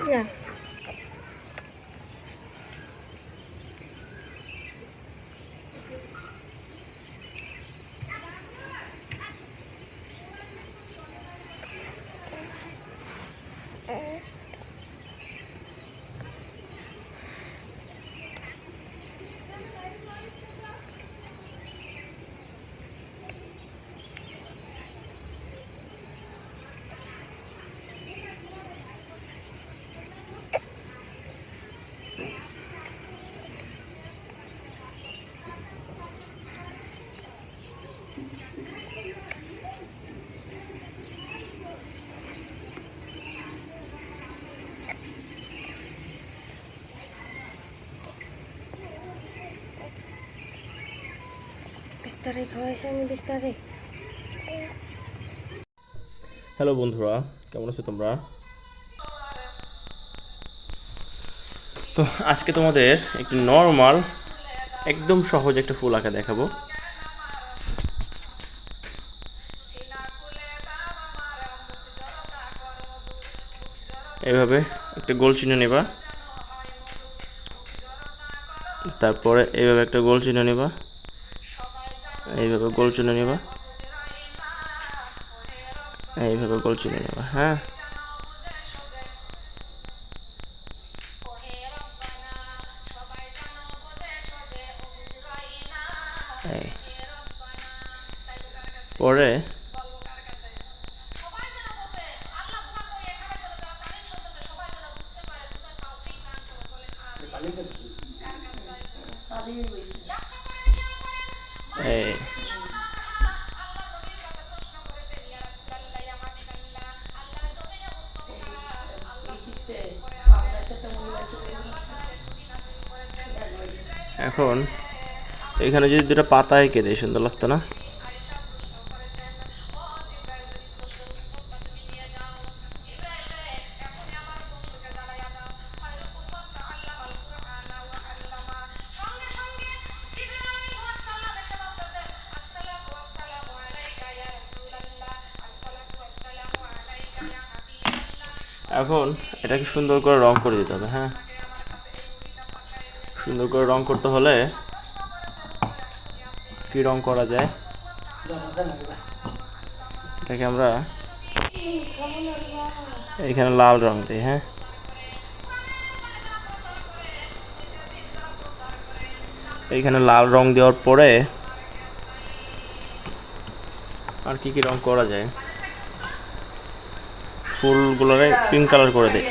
না বিস্তারে খাওয়াইছে আমি বিস্তারে। হ্যালো বন্ধুরা, কেমন আছো তোমরা? তো আজকে তোমাদের একটি নর্মাল একদম সহজ একটা ফুল আঁকা দেখাবো। এইভাবে একটা গোল চিহ্ন নেবা, তারপরে এইভাবে একটা গোল চিহ্ন নেবা, এইভাবে গোল চিহ্ন নেবা, এইভাবে গোল চিহ্ন নেবা। হ্যাঁ, এই পরে এই এখন এখানে যদি দুটো পাতা এঁকে দেয় সুন্দর লাগতো না? এখন এটাকে সুন্দর করে রং করে দিতে হবে। হ্যাঁ, সুন্দর করে রং করতে হলে কি রং করা যায়, এটাকে আমরা এখানে লাল রং দিই। হ্যাঁ, এইখানে লাল রং দেওয়ার পরে আর কি কি রং করা যায়, ফুলগুলোরে পিঙ্ক কালার করে দিই,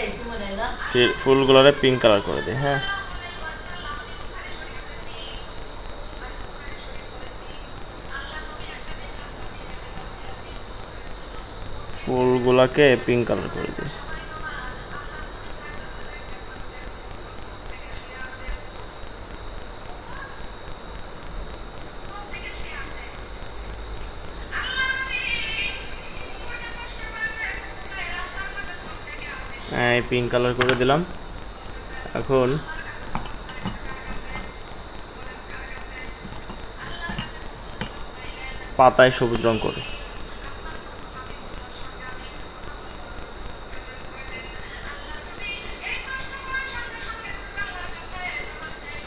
ফুলগুলোরে পিঙ্ক কালার করে দিই। হ্যাঁ, ফুলগুলাকে পিঙ্ক কালার করে দিই। এই পিঙ্ক কালার করে দিলাম। এখন পাতায় সবুজ রং করে,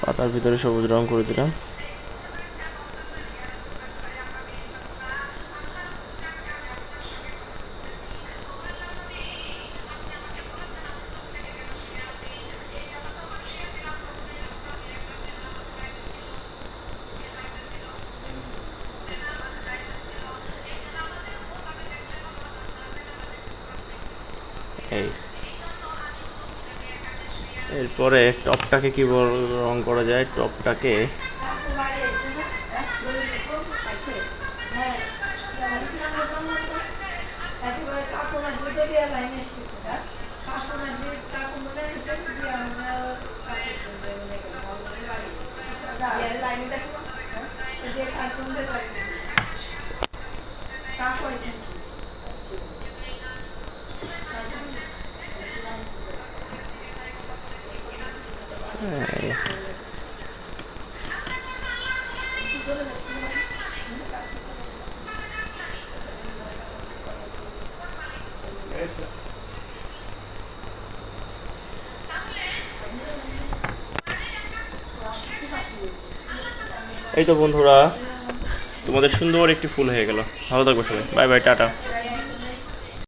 পাতার ভিতরে সবুজ রং করে দিলাম। এই এরপরে টপটাকে কি রং করা যায়, টপটাকে এই তো বন্ধুরা, তোমাদের সুন্দর একটি ফুল হয়ে গেল। ভালো থাকবো সবাই, বাই বাই, টাটা।